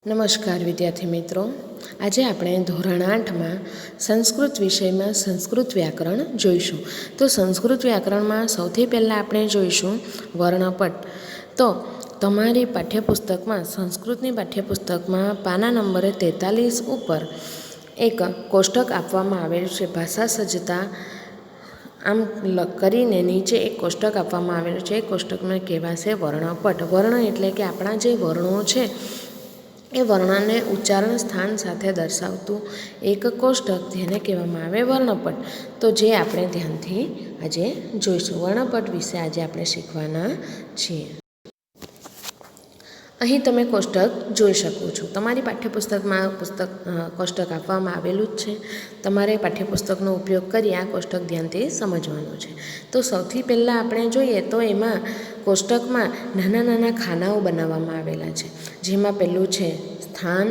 નમસ્કાર વિદ્યાર્થી મિત્રો, આજે આપણે ધોરણ 8માં સંસ્કૃત વિષયમાં સંસ્કૃત વ્યાકરણ જોઈશું. તો સંસ્કૃત વ્યાકરણમાં સૌથી પહેલાં આપણે જોઈશું વર્ણપટ. તો તમારી પાઠ્યપુસ્તકમાં સંસ્કૃતની પાઠ્યપુસ્તકમાં પાના નંબરે 43 ઉપર એક કોષ્ટક આપવામાં આવેલું છે. ભાષા સજ્જતા આમ કરીને નીચે એક કોષ્ટક આપવામાં આવેલું છે. એ કોષ્ટકમાં કહેવાશે વર્ણપટ. વર્ણ એટલે કે આપણા જે વર્ણો છે એ વર્ણને ઉચ્ચારણ સ્થાન સાથે દર્શાવતું એક કોષ્ટક, જેને કહેવામાં આવે વર્ણપટ. તો જે આપણે ધ્યાનથી આજે જોઈશું. વર્ણપટ વિશે આજે આપણે શીખવાના છીએ. અહીં તમે કોષ્ટક જોઈ શકો છો. તમારી પાઠ્યપુસ્તકમાં કોષ્ટક આપવામાં આવેલું જ છે. તમારે પાઠ્યપુસ્તકનો ઉપયોગ કરી આ કોષ્ટક ધ્યાનથી સમજવાનું છે. તો સૌથી પહેલાં આપણે જોઈએ તો એમાં કોષ્ટકમાં નાના નાના ખાનાઓ બનાવવામાં આવેલા છે. જેમાં પહેલું છે સ્થાન,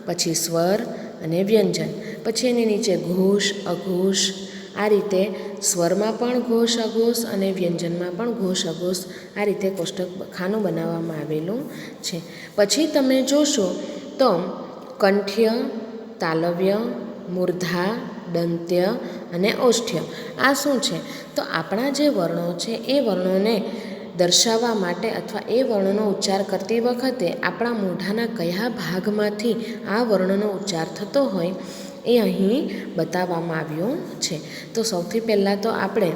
પછી સ્વર અને વ્યંજન, પછી એની નીચે ઘોષ, અઘોષ. આ રીતે સ્વરમાં પણ ઘોષ અઘોષ અને વ્યંજનમાં પણ ઘોષ અઘોષ, આ રીતે કોષ્ટક ખાનું બનાવવામાં આવેલું છે. પછી તમે જોશો તો કંઠ્ય, તાલવ્ય, મૂર્ધા, દંત્ય અને ઓષ્ઠ્ય. આ શું છે? તો આપણા જે વર્ણો છે એ વર્ણોને દર્શાવવા માટે અથવા એ વર્ણનો ઉચ્ચાર કરતી વખતે આપણા મોઢાના કયા ભાગમાંથી આ વર્ણનો ઉચ્ચાર થતો હોય એ અહીં બતાવવામાં આવ્યું છે. તો સૌથી પહેલાં તો આપણે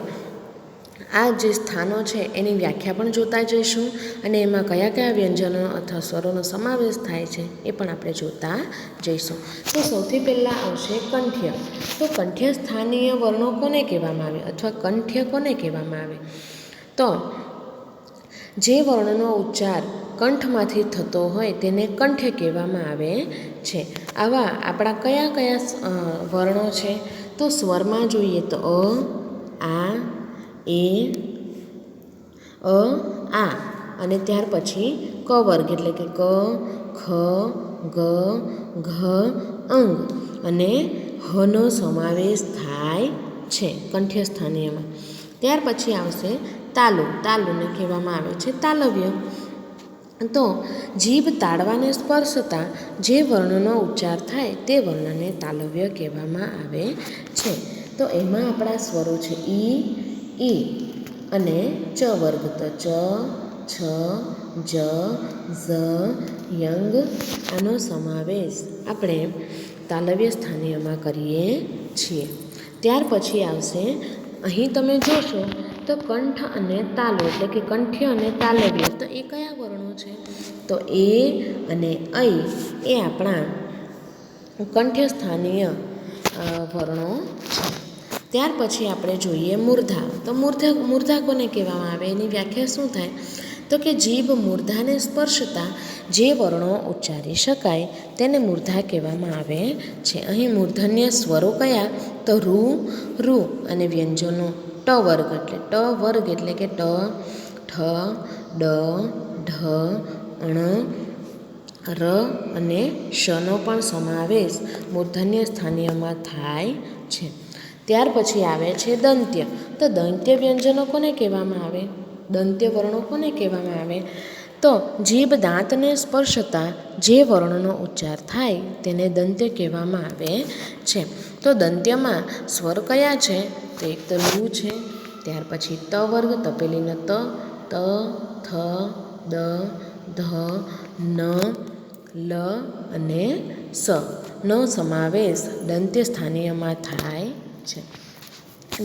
આ જે સ્થાનો છે એની વ્યાખ્યા પણ જોતા જઈશું અને એમાં કયા કયા વ્યંજનો અથવા સ્વરોનો સમાવેશ થાય છે એ પણ આપણે જોતા જઈશું. તો સૌથી પહેલાં આવશે કંઠ્ય. તો કંઠ્ય સ્થાનીય વર્ણો કોને કહેવામાં આવે અથવા કંઠ્ય કોને કહેવામાં આવે? તો જે વર્ણનો ઉચ્ચાર કંઠમાંથી થતો હોય તેને કંઠ્ય કહેવામાં આવે છે. આવા આપણા કયા કયા વર્ણો છે? તો સ્વરમાં જોઈએ તો આ, એ, આ અને ત્યાર પછી ક વર્ગ એટલે કે ક, ખ, ગ, ઘ, અંગ અને હનો સમાવેશ થાય છે કંઠ્ય સ્થાનીયમાં. ત્યાર પછી આવશે તાલુ. તાલુને કહેવામાં આવે છે તાલવ્ય. તો જીભ તાળવાને સ્પર્શતા જે વર્ણનો ઉચ્ચાર થાય તે વર્ણને તાલવ્ય કહેવામાં આવે છે. તો એમાં આપણા સ્વરો છે ઈ, અને ચ વર્ગ. તો ચ, છ, જ, ઝ, યંગ આનો સમાવેશ આપણે તાલવ્ય સ્થાનીયમાં કરીએ છીએ. ત્યાર પછી આવશે, અહીં તમે જોશો તો કંઠ અને તાલુ એટલે કે કંઠ્ય અને તાલવ્ય. તો એ કયા વર્ણો છે? તો એ અને ઐ એ આપણા કંઠ્ય સ્થાનીય વર્ણો છે. ત્યાર પછી આપણે જોઈએ મૂર્ધા. તો મૂર્ધા કોને કહેવામાં આવે? એની વ્યાખ્યા શું થાય? તો કે જીભ મૂર્ધાને સ્પર્શતા જે વર્ણો ઉચ્ચારી શકાય તેને મૂર્ધા કહેવામાં આવે છે. અહીં મૂર્ધન્ય સ્વરો કયા? તો રૂ, રૂ અને વ્યંજનો ટ વર્ગ એટલે કે ટ, ઠ, ડ, ઢ, ણ, ર અને શનો પણ સમાવેશ મૂર્ધન્ય સ્થાનીયમાં થાય છે. ત્યાર પછી આવે છે દંત્ય. તો દંત્ય વ્યંજનો કોને કહેવામાં આવે? દંત્ય વર્ણો કોને કહેવામાં આવે? તો જીભ દાંતને સ્પર્શતા જે વર્ણનો ઉચ્ચાર થાય તેને દંત્ય કહેવામાં આવે છે. તો દંત્યમાં સ્વર કયા છે? તો એક તો લુ છે, ત્યાર પછી ત વર્ગ, તપેલીનો ત, થ, દ, ધ, ન, લ અને સ નો સમાવેશ દંત્ય સ્થાનીયમાં થાય છે.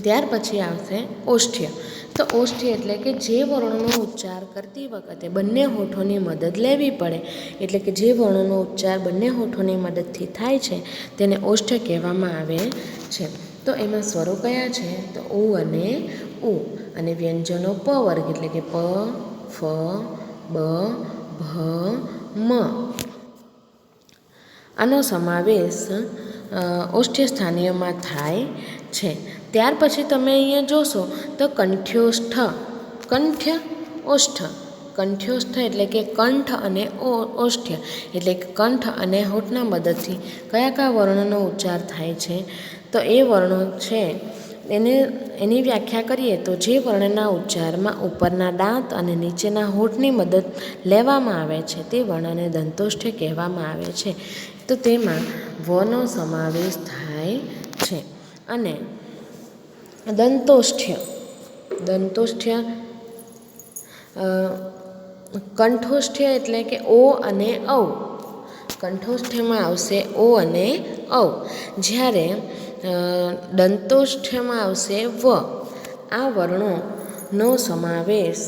ત્યાર પછી આવશે ઓષ્ઠ્ય. તો ઓષ્ઠ્ય એટલે કે જે વર્ણનો ઉચ્ચાર કરતી વખતે બંને હોઠોની મદદ લેવી પડે, એટલે કે જે વર્ણનો ઉચ્ચાર બંને હોઠોની મદદથી થાય છે તેને ઓષ્ઠ્ય કહેવામાં આવે છે. તો એમાં સ્વરો કયા છે? તો ઉ અને ઉ અને વ્યંજનો પ વર્ગ એટલે કે પ, ફ, બ, ભ, મ આનો સમાવેશ ઓષ્ઠ્ય સ્થાનીયમાં થાય છે. ત્યાર પછી તમે અહીંયા જોશો તો કંઠ્યોષ્ઠ, કંઠ્ય, ઓષ્ઠ. કંઠ્યોષ્ઠ એટલે કે કંઠ અને ઓષ્ઠ્ય એટલે કે કંઠ અને હોઠના મદદથી કયા કયા વર્ણનો ઉચ્ચાર થાય છે? તો એ વર્ણો છે એની વ્યાખ્યા કરીએ તો જે વર્ણના ઉચ્ચારમાં ઉપરના દાંત અને નીચેના હોઠની મદદ લેવામાં આવે છે તે વર્ણને દંતોષ્ઠ્ય કહેવામાં આવે છે. તો તેમાં વનો સમાવેશ થાય છે. અને દંતોષ્ઠ્ય કંઠોષ્ઠ્ય એટલે કે ઓ અને ઔ. કંઠોષ્ઠ્યમાં આવશે ઓ અને ઔ, જ્યારે દંતોષ્ઠ્યમાં આવશે વ. આ વર્ણોનો સમાવેશ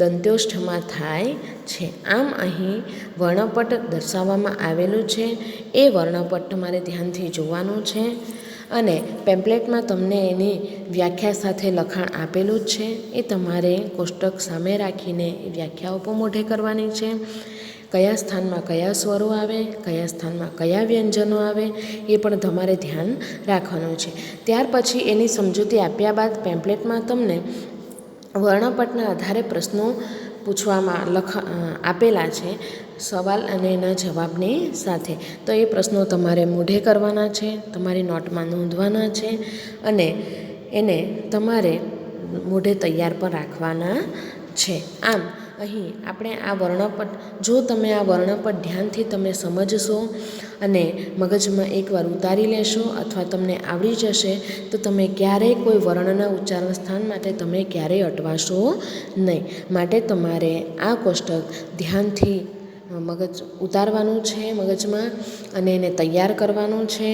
દંતોષ્ઠ્યમાં થાય છે. આમ અહીં વર્ણપટ દર્શાવવામાં આવેલું છે. એ વર્ણપટ તમારે ધ્યાનથી જોવાનું છે. અને પેમ્પલેટમાં તમને એની વ્યાખ્યા સાથે લખાણ આપેલું જ છે. એ તમારે કોષ્ટક સામે રાખીને એ વ્યાખ્યાઓ પણ મોઢે કરવાની છે. કયા સ્થાનમાં કયા સ્વરો આવે, કયા સ્થાનમાં કયા વ્યંજનો આવે, એ પણ તમારે ધ્યાન રાખવાનું છે. ત્યાર પછી એની સમજૂતી આપ્યા બાદ પેમ્પલેટમાં તમને વર્ણપટના આધારે પ્રશ્નો પૂછવામાં આપેલા છે, સવાલ અને એના જવાબની સાથે. તો એ પ્રશ્નો તમારે મોઢે કરવાના છે, તમારી નોટમાં નોંધવાના છે અને એને તમારે મોઢે તૈયાર પણ રાખવાના છે. આમ અહીં આપણે આ વર્ણપટ, જો તમે આ વર્ણપટ ધ્યાનથી તમે સમજશો અને મગજમાં એકવાર ઉતારી લેશો અથવા તમને આવડી જશે તો તમે ક્યારેય કોઈ વર્ણના ઉચ્ચારણ સ્થાન માટે તમે ક્યારેય અટવાશો નહીં. માટે તમારે આ કોષ્ટક ધ્યાનથી ઉતારવાનું છે મગજમાં અને એને તૈયાર કરવાનું છે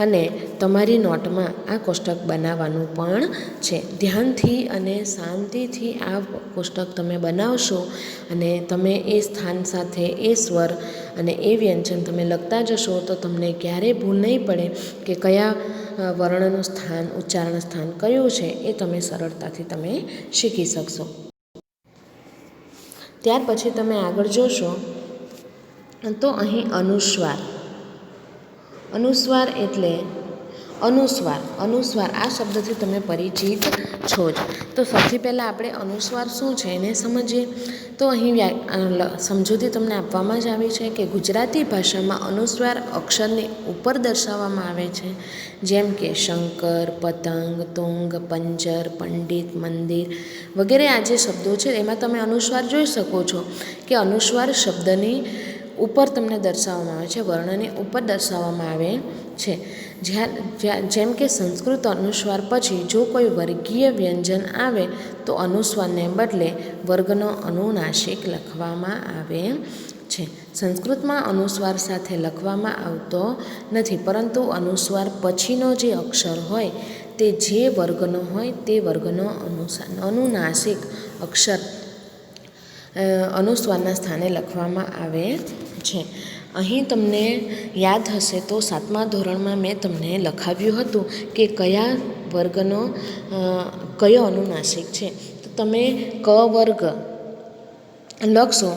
અને તમારી નોટમાં આ કોષ્ટક બનાવવાનું પણ છે. ધ્યાનથી અને શાંતિથી આ કોષ્ટક તમે બનાવશો અને તમે એ સ્થાન સાથે એ સ્વર અને એ વ્યંજન તમે લખતા જશો તો તમને ક્યારેય ભૂલ નહીં પડે કે કયા વર્ણનું સ્થાન, ઉચ્ચારણ સ્થાન કયું છે, એ તમે સરળતાથી તમે શીખી શકશો. ત્યાર પછી તમે આગળ જોશો તો અહીં અનુસ્વાર એટલે અનુસ્વાર આ શબ્દથી તમે પરિચિત છો જ. તો સૌથી પહેલાં આપણે અનુસ્વાર શું છે એને સમજીએ. તો અહીં સમજૂતી તમને આપવામાં જ આવી છે કે ગુજરાતી ભાષામાં અનુસ્વાર અક્ષરની ઉપર દર્શાવવામાં આવે છે. જેમ કે શંકર, પતંગ, તુંગ, પંજર, પંડિત, મંદિર વગેરે આ જે શબ્દો છે એમાં તમે અનુસ્વાર જોઈ શકો છો કે અનુસ્વાર શબ્દની ઉપર તમને દર્શાવવામાં આવે છે, વર્ણની ઉપર દર્શાવવામાં આવે છે. જેમ કે સંસ્કૃત અનુસ્વાર પછી જો કોઈ વર્ગીય વ્યંજન આવે તો અનુસ્વારને બદલે વર્ગનો અનુનાસિક લખવામાં આવે છે. સંસ્કૃતમાં અનુસ્વાર સાથે લખવામાં આવતો નથી, પરંતુ અનુસ્વાર પછીનો જે અક્ષર હોય તે જે વર્ગનો હોય તે વર્ગનો અનુનાસિક અક્ષર અનુસ્વારના સ્થાને લખવામાં આવે છે. અહીં તમને યાદ હશે તો 7મા ધોરણમાં મેં તમને લખાવ્યું હતું કે કયા વર્ગનો કયો અનુનાસિક છે. તો તમે ક વર્ગ લખશો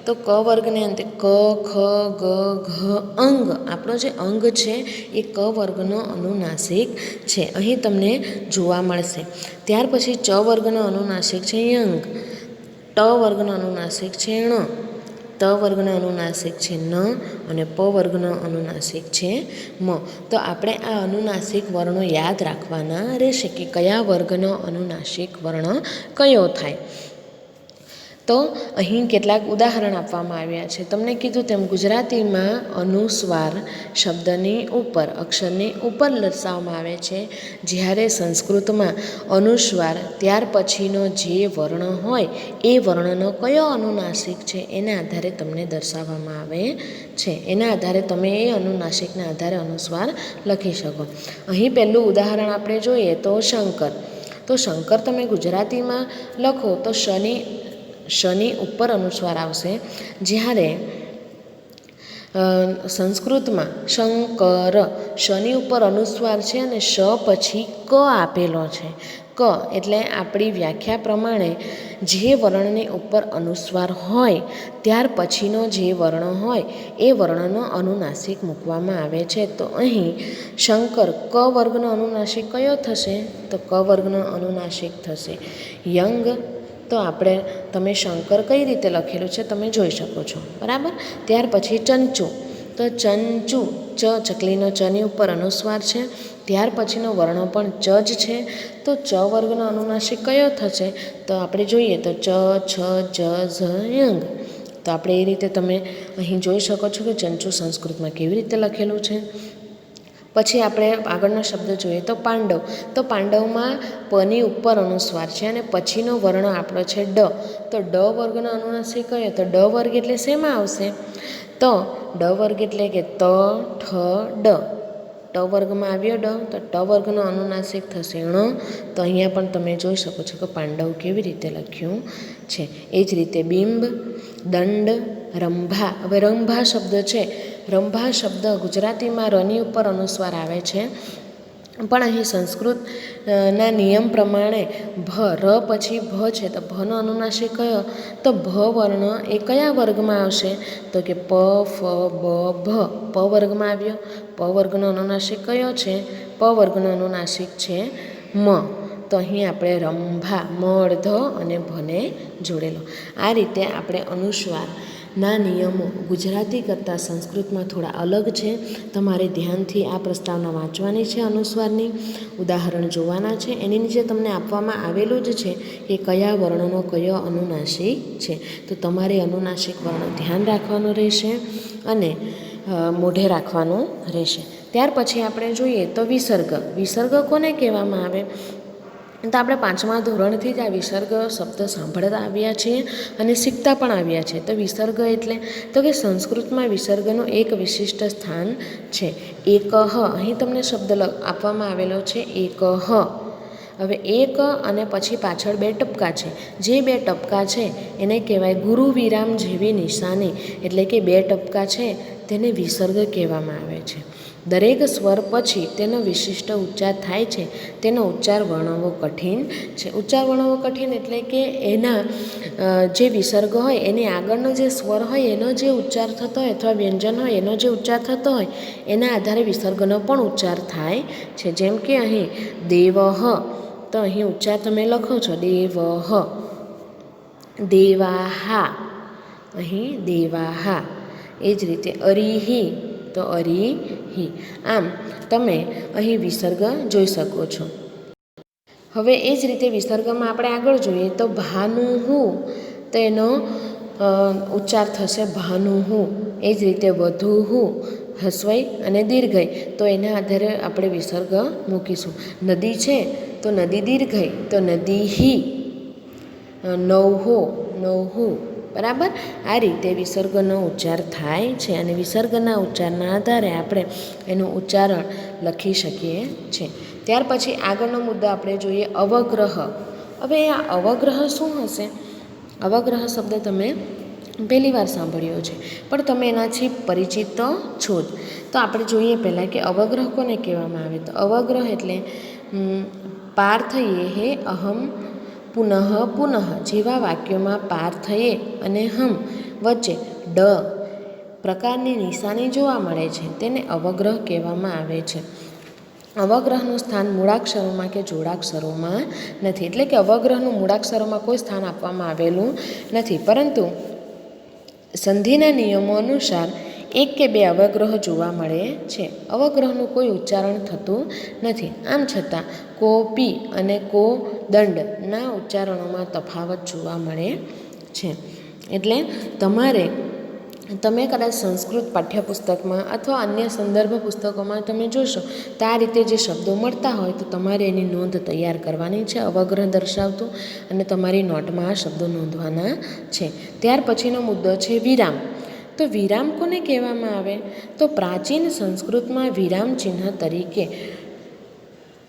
તો ક વર્ગને અંતે ક, ખ, ગ, ઘ, અંગ, આપણો જે અંગ છે એ ક વર્ગનો અનુનાસિક છે, અહીં તમને જોવા મળશે. ત્યાર પછી ચ વર્ગનો અનુનાસિક છે યંગ, ટ વર્ગનો અનુનાસિક છે ણ, ત વર્ગનો અનુનાસિક છે ન અને પ વર્ગનો અનુનાસિક છે મ. તો આપણે આ અનુનાસિક વર્ણો યાદ રાખવાના રહેશે કે કયા વર્ગનો અનુનાસિક વર્ણ કયો થાય. તો અહીં કેટલાક ઉદાહરણ આપવામાં આવ્યા છે. તમને કીધું તેમ ગુજરાતીમાં અનુસ્વાર શબ્દની ઉપર, અક્ષરની ઉપર દર્શાવવામાં આવે છે, જ્યારે સંસ્કૃતમાં અનુસ્વાર ત્યાર પછીનો જે વર્ણ હોય એ વર્ણનો કયો અનુનાસિક છે એના આધારે તમને દર્શાવવામાં આવે છે. એના આધારે તમે એ અનુનાસિકના આધારે અનુસ્વાર લખી શકો. અહીં પહેલું ઉદાહરણ આપણે જોઈએ તો શંકર. તો શંકર તમે ગુજરાતીમાં લખો તો શની ઉપર અનુસ્વાર આવશે, જ્યારે સંસ્કૃતમાં શંકર શની ઉપર અનુસ્વાર છે અને શ પછી ક આપેલો છે. ક એટલે આપણી વ્યાખ્યા પ્રમાણે જે વર્ણની ઉપર અનુસ્વાર હોય ત્યાર પછીનો જે વર્ણ હોય એ વર્ણનો અનુનાસિક મૂકવામાં આવે છે. તો અહીં શંકર ક વર્ગનો અનુનાસિક કયો થશે? તો ક વર્ગનો અનુનાસિક થશે યંગ. તો તમે શંકર કઈ રીતે લખેલું છે તમે જોઈ શકો છો, બરાબર. ત્યાર પછી ચંચુ. તો ચંચુ, ચકલીનો ચની ઉપર અનુસ્વાર છે, ત્યાર પછીનો વર્ણ પણ ચ જ છે. તો ચ વર્ગનો અનુનાસિક કયો થશે? તો આપણે જોઈએ તો ચ, છ, જ, ઝ, યંગ. તો આપણે એ રીતે તમે અહીં જોઈ શકો છો કે ચંચુ સંસ્કૃતમાં કેવી રીતે લખેલું છે. પછી આપણે આગળનો શબ્દ જોઈએ તો પાંડવ. તો પાંડવમાં પની ઉપર અનુસ્વાર છે અને પછીનો વર્ણ આપણો છે ડ. તો ડ વર્ગનો અનુનાસિક કયો? તો ડ વર્ગ એટલે શેમાં આવશે? તો ડ વર્ગ એટલે કે ત, ઠ, ડ. ટ વર્ગમાં આવ્યો ડ, તો ટ વર્ગનો અનુનાસિક થશે ણ. તો અહીંયા પણ તમે જોઈ શકો છો કે પાંડવ કેવી રીતે લખ્યું છે. એ જ રીતે બિંબ, દંડ, રંભા. હવે રંભા શબ્દ છે, રંભા શબ્દ ગુજરાતીમાં રની ઉપર અનુસ્વાર આવે છે, પણ અહીં સંસ્કૃત ના નિયમ પ્રમાણે ભ, ર પછી ભ છે, તો ભનો અનુનાસિક કયો? તો ભ વર્ણ એ કયા વર્ગમાં આવશે? તો કે પ, ફ, બ, ભ. પ વર્ગમાં આવ્યો. પ વર્ગનો અનુનાસિક કયો છે? પ વર્ગનો અનુનાસિક છે મ. તો અહીં આપણે રંભા, મ અર્ધ અને ભને જોડેલો. આ રીતે આપણે અનુસ્વારના નિયમો ગુજરાતી કરતાં સંસ્કૃતમાં થોડા અલગ છે. તમારે ધ્યાનથી આ પ્રસ્તાવના વાંચવાની છે. અનુસ્વારની ઉદાહરણ જોવાના છે. એની નીચે તમને આપવામાં આવેલું જ છે કે કયા વર્ણનો કયો અનુનાસિક છે. તો તમારે અનુનાસિક વર્ણ ધ્યાન રાખવાનું રહેશે અને મોઢે રાખવાનું રહેશે. ત્યાર પછી આપણે જોઈએ તો વિસર્ગ. વિસર્ગ કોને કહેવામાં આવે? તો આપણે 5મા ધોરણથી જ આ વિસર્ગ શબ્દ સાંભળતા આવ્યા છીએ અને શીખતા પણ આવ્યા છે. તો વિસર્ગ એટલે તો કે સંસ્કૃતમાં વિસર્ગનું એક વિશિષ્ટ સ્થાન છે. એકહ, અહીં તમને શબ્દ આપવામાં આવેલો છે એકહ. હવે એક અને પછી પાછળ 2 ટપકા છે. જે 2 ટપકા છે એને કહેવાય ગુરુ વિરામ જેવી નિશાની, એટલે કે 2 ટપકા છે તેને વિસર્ગ કહેવામાં આવે છે. દરેક સ્વર પછી તેનો વિશિષ્ટ ઉચ્ચાર થાય છે. તેનો ઉચ્ચાર વર્ણવવો કઠિન છે. ઉચ્ચાર વર્ણવવો કઠિન એટલે કે એના જે વિસર્ગ હોય એની આગળનો જે સ્વર હોય એનો જે ઉચ્ચાર થતો હોય અથવા વ્યંજન હોય એનો જે ઉચ્ચાર થતો હોય એના આધારે વિસર્ગનો પણ ઉચ્ચાર થાય છે. જેમ કે અહીં દેવહ, તો અહીં ઉચ્ચાર તમે લખો છો દેવહ. દેવાહા, અહીં દેવાહા. એ જ રીતે અરીહી, તો અરીહી. આમ તમે અહીં વિસર્ગ જોઈ શકો છો. હવે એ જ રીતે વિસર્ગમાં આપણે આગળ જોઈએ તો ભાનુહુ, તો એનો ઉચ્ચાર થશે ભાનુહુ. એ જ રીતે વધુહુ, હસ્વઈ અને દીર્ઘઈ, તો એના આધારે આપણે વિસર્ગ મૂકીશું. નદી છે તો નદી દીર્ઘઈ, તો નદીહી. નવહો, નવહુ. બરાબર. આ રીતે વિસર્ગનો ઉચ્ચાર થાય છે અને વિસર્ગના ઉચ્ચારના આધારે આપણે એનું ઉચ્ચારણ લખી શકીએ છીએ. ત્યાર પછી આગળનો મુદ્દો આપણે જોઈએ અવગ્રહ. હવે આ અવગ્રહ શું હશે? અવગ્રહ શબ્દ તમે પહેલી વાર સાંભળ્યો છે, પણ તમે એનાથી પરિચિત તો છો જ. તો આપણે જોઈએ પહેલાં કે અવગ્રહ કોને કહેવામાં આવે? તો અવગ્રહ એટલે પાર્થયે હે અહમ પુનઃ પુનઃ જેવા વાક્યોમાં પાર્થયે અને હમ વચ્ચે ડ પ્રકારની નિશાની જોવા મળે છે તેને અવગ્રહ કહેવામાં આવે છે. અવગ્રહનું સ્થાન મૂળાક્ષરોમાં કે જોડાક્ષરોમાં નથી, એટલે કે અવગ્રહનું મૂળાક્ષરોમાં કોઈ સ્થાન આપવામાં આવેલું નથી, પરંતુ સંધિના નિયમો અનુસાર 1 કે 2 અવગ્રહ જોવા મળે છે. અવગ્રહનું કોઈ ઉચ્ચારણ થતું નથી. આમ છતાં કો પી અને કો દંડના ઉચ્ચારણોમાં તફાવત જોવા મળે છે. એટલે તમે કદાચ સંસ્કૃત પાઠ્યપુસ્તકમાં અથવા અન્ય સંદર્ભ પુસ્તકોમાં તમે જોશો તો આ રીતે જે શબ્દો મળતા હોય તો તમારે એની નોંધ તૈયાર કરવાની છે અવગ્રહ દર્શાવતું, અને તમારી નોટમાં આ શબ્દો નોંધવાના છે. ત્યાર પછીનો મુદ્દો છે વિરામ. તો વિરામ કોને કહેવામાં આવે? તો પ્રાચીન સંસ્કૃતમાં વિરામ ચિહ્ન તરીકે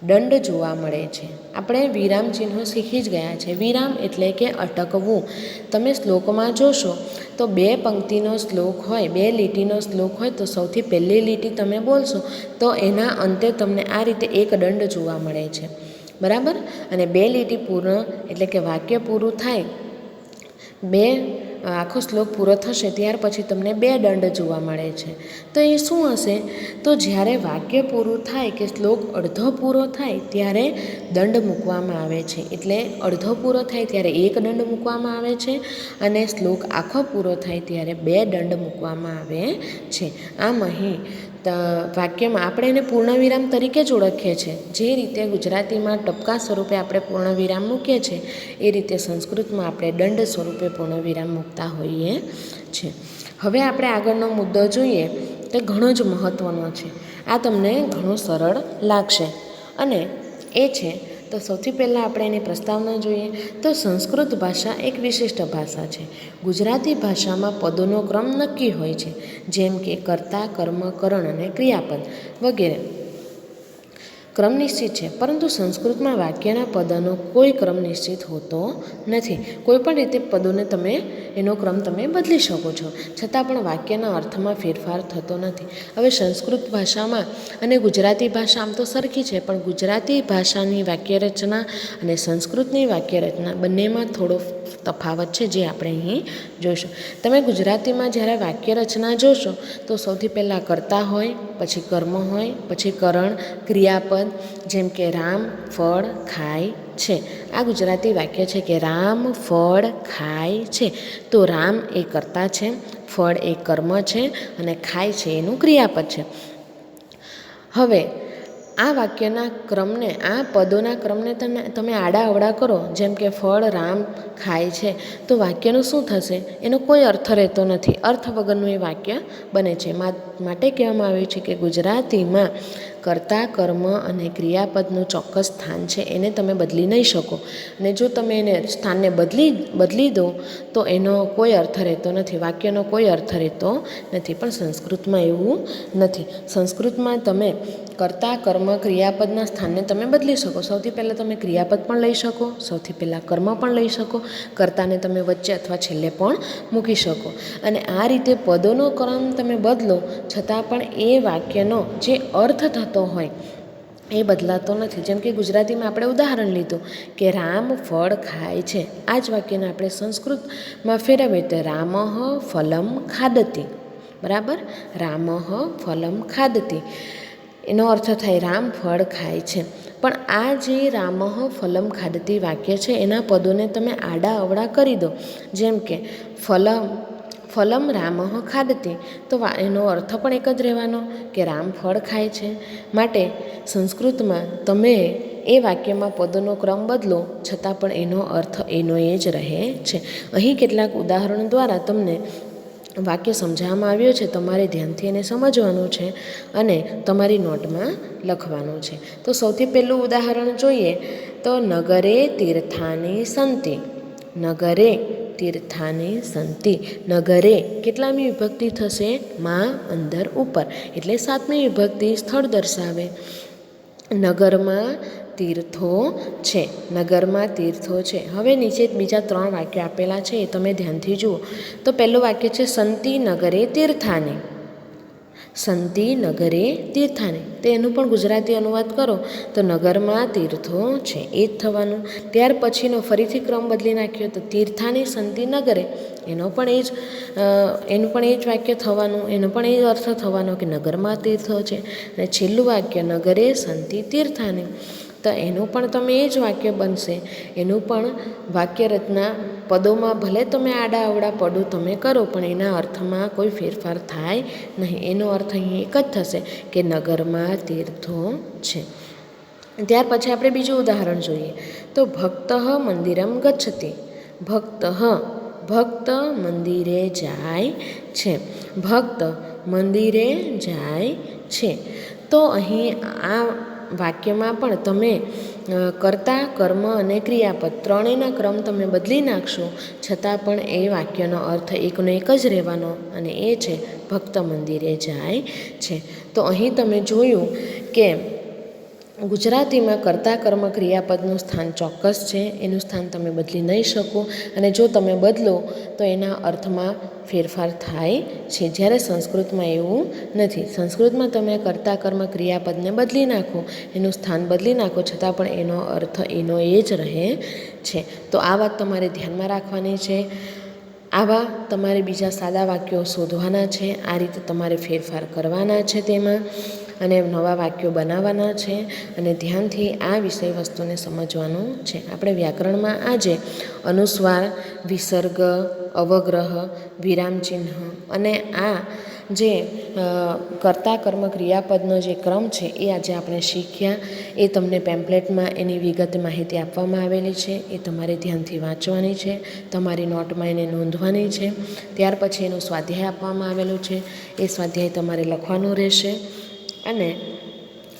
દંડ જોવા મળે છે. આપણે વિરામ ચિહ્નો શીખી જ ગયા છે. વિરામ એટલે કે અટકવું. તમે શ્લોકમાં જોશો તો 2 પંક્તિનો શ્લોક હોય, 2 લીટીનો શ્લોક હોય, તો સૌથી પહેલી લીટી તમે બોલશો તો એના અંતે તમને આ રીતે એક દંડ જોવા મળે છે. બરાબર. અને 2 લીટી પૂર્ણ એટલે કે વાક્ય પૂરું થાય, 2 આખો શ્લોક પૂરો થશે ત્યાર પછી તમને 2 દંડ જોવા મળે છે. તો એ શું હશે? તો જ્યારે વાક્ય પૂરું થાય કે શ્લોક અડધો પૂરો થાય ત્યારે દંડ મૂકવામાં આવે છે. એટલે અડધો પૂરો થાય ત્યારે 1 દંડ મૂકવામાં આવે છે અને શ્લોક આખો પૂરો થાય ત્યારે 2 દંડ મૂકવામાં આવે છે. આમ અહીં વાક્યમાં આપણે એને પૂર્ણવિરામ તરીકે જ ઓળખીએ છીએ. જે રીતે ગુજરાતીમાં ટપકા સ્વરૂપે આપણે પૂર્ણવિરામ મૂકીએ છીએ એ રીતે સંસ્કૃતમાં આપણે દંડ સ્વરૂપે પૂર્ણવિરામ મૂકતા હોઈએ છીએ. હવે આપણે આગળનો મુદ્દો જોઈએ તે ઘણો જ મહત્ત્વનો છે. આ તમને ઘણું સરળ લાગશે અને એ છે તો સૌથી પહેલાં આપણે એની પ્રસ્તાવના જોઈએ તો સંસ્કૃત ભાષા એક વિશિષ્ટ ભાષા છે. ગુજરાતી ભાષામાં પદોનો ક્રમ નક્કી હોય છે, જેમ કે કર્તા, કર્મ, કરણ અને ક્રિયાપદ વગેરે ક્રમ નિશ્ચિત છે. પરંતુ સંસ્કૃતમાં વાક્યના પદોનો કોઈ ક્રમ નિશ્ચિત હોતો નથી. કોઈપણ રીતે પદોને એનો ક્રમ તમે બદલી શકો છો, છતાં પણ વાક્યના અર્થમાં ફેરફાર થતો નથી. હવે સંસ્કૃત ભાષામાં અને ગુજરાતી ભાષા આમ તો સરખી છે, પણ ગુજરાતી ભાષાની વાક્યરચના અને સંસ્કૃતની વાક્યરચના બંનેમાં થોડો તફાવત છે, જે આપણે અહીં જોઈશું. તમે ગુજરાતીમાં જ્યારે વાક્યરચના જોશો તો સૌથી પહેલાં કર્તા હોય, પછી કર્મ હોય, પછી કરણ, ક્રિયાપદ, જેમ કે રામ ફળ ખાય છે. આ ગુજરાતી વાક્ય છે કે રામ ફળ ખાય છે. તો રામ એ કર્તા છે, ફળ એ કર્મ છે અને ખાય છે એનું ક્રિયાપદ છે. હવે આ વાક્યના ક્રમને, આ પદોના ક્રમને તમે આડા અવડા કરો, જેમ કે ફળ રામ ખાય છે, તો વાક્યનું શું થશે? એનો કોઈ અર્થ રહેતો નથી. અર્થ વગરનું એ વાક્ય બને છે. માટે કહેવામાં આવ્યું છે કે ગુજરાતીમાં કર્તા, કર્મ અને ક્રિયાપદનું ચોક્કસ સ્થાન છે, એને તમે બદલી નહીં શકો. અને જો તમે એને સ્થાનને બદલી દો તો એનો કોઈ અર્થ રહેતો નથી, વાક્યનો કોઈ અર્થ રહેતો નથી. પણ સંસ્કૃતમાં એવું નથી. સંસ્કૃતમાં તમે કર્તા, કર્મ, ક્રિયાપદના સ્થાનને તમે બદલી શકો. સૌથી પહેલાં તમે ક્રિયાપદ પણ લઈ શકો, સૌથી પહેલાં કર્મ પણ લઈ શકો, કર્તાને તમે વચ્ચે અથવા છેલ્લે પણ મૂકી શકો. અને આ રીતે પદોનો ક્રમ તમે બદલો છતાં પણ એ વાક્યનો જે અર્થ થતો હોય એ બદલાતો નથી. જેમ કે ગુજરાતીમાં આપણે ઉદાહરણ લીધું કે રામ ફળ ખાય છે. આ જ વાક્યને આપણે સંસ્કૃતમાં ફેરવીએ તો રામઃ ફલમ ખાદતિ. બરાબર? રામઃ ફલમ ખાદતિ એનો અર્થ થાય રામ ફળ ખાય છે. પણ આ જે રામઃ ફલમ ખાદતિ વાક્ય છે એના પદોને તમે આડા અવડા કરી દો, જેમ કે ફલમ રામઃ ખાદતિ, તો એનો અર્થ પણ એક જ રહેવાનો કે રામ ફળ ખાય છે. માટે સંસ્કૃતમાં તમે એ વાક્યમાં પદોનો ક્રમ બદલો છતાં પણ એનો અર્થ એનો એ જ રહે છે. અહીં કેટલાક ઉદાહરણો દ્વારા તમને વાક્ય સમજાવવામાં આવ્યું છે. તમારે ધ્યાનથી એને સમજવાનું છે અને તમારી નોટમાં લખવાનું છે. તો સૌથી પહેલું ઉદાહરણ જોઈએ તો નગરે તીર્થાની સંતિ. નગરે તીર્થાની સંતિ. નગરે કેટલામી વિભક્તિ થશે? માં અંદર ઉપર, એટલે 7મી વિભક્તિ સ્થળ દર્શાવે. નગરમાં તીર્થો છે. નગરમાં તીર્થો છે. હવે નીચે બીજા 3 વાક્ય આપેલા છે એ તમે ધ્યાનથી જુઓ. તો પહેલું વાક્ય છે સંતિ નગરે તીર્થાની. સંતિ નગરે તીર્થાની, તો એનું પણ ગુજરાતી અનુવાદ કરો તો નગરમાં તીર્થો છે, એ જ થવાનું. ત્યાર પછીનો ફરીથી ક્રમ બદલી નાખ્યો તો તીર્થાની સંતિ નગરે, એનું પણ એ જ વાક્ય થવાનું, એનો પણ એ જ અર્થ થવાનો કે નગરમાં તીર્થો છે. અને છેલ્લું વાક્ય નગરે સંતિ તીર્થાની, તો એનું પણ તમે એ જ વાક્ય બનશે. એનું પણ વાક્ય રચના પદોમાં ભલે તમે આડા અવડા પદો તમે કરો પણ એના અર્થમાં કોઈ ફેરફાર થાય નહીં. એનો અર્થ અહીં એક જ થશે કે નગરમાં તીર્થો છે. ત્યાર પછી આપણે બીજું ઉદાહરણ જોઈએ તો ભક્ત મંદિરમ ગચ્છતિ. ભક્ત મંદિરે જાય છે. ભક્ત મંદિરે જાય છે. તો અહીં આ વાક્યમાં પણ તમે કર્તા, કર્મ અને ક્રિયાપદ ત્રણેયના ક્રમ તમે બદલી નાખશો છતાં પણ એ વાક્યનો અર્થ એકનો એક જ રહેવાનો અને એ છે ભક્ત મંદિરે જાય છે. તો અહીં તમે જોયું કે ગુજરાતીમાં કર્તા, કર્મ, ક્રિયાપદનું સ્થાન ચોક્કસ છે, એનું સ્થાન તમે બદલી નહીં શકો અને જો તમે બદલો તો એના અર્થમાં ફેરફાર થાય છે. જ્યારે સંસ્કૃતમાં એવું નથી. સંસ્કૃતમાં તમે કર્તા, કર્મ, ક્રિયાપદને બદલી નાખો, એનું સ્થાન બદલી નાખો છતાં પણ એનો અર્થ એનો એ જ રહે છે. તો આ વાત તમારે ધ્યાનમાં રાખવાની છે. આવા તમારે બીજા સાદા વાક્યો શોધવાના છે. આ રીતે તમારે ફેરફાર કરવાના છે તેમાં અને નવા વાક્યો બનાવવાના છે અને ધ્યાનથી આ વિષય વસ્તુને સમજવાનું છે. આપણે વ્યાકરણમાં આજે અનુસ્વાર, વિસર્ગ, અવગ્રહ, વિરામચિહ્ન અને આ જે કર્તા કર્મ ક્રિયાપદનો જે ક્રમ છે એ આજે આપણે શીખ્યા. એ તમને પેમ્પલેટમાં એની વિગત માહિતી આપવામાં આવેલી છે. એ તમારે ધ્યાનથી વાંચવાની છે, તમારી નોટમાં એને નોંધવાની છે. ત્યાર પછી એનું સ્વાધ્યાય આપવામાં આવેલું છે. એ સ્વાધ્યાય તમારે લખવાનું રહેશે અને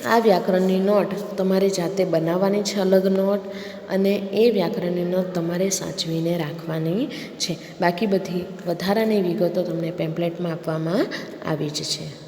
આ વ્યાકરણની નોટ તમારે જાતે બનાવવાની છે, અલગ નોટ, અને એ વ્યાકરણની નોટ તમારે સાચવીને રાખવાની છે. બાકી બધી વધારાની વિગતો તમને પેમ્પલેટમાં આપવામાં આવી જ છે.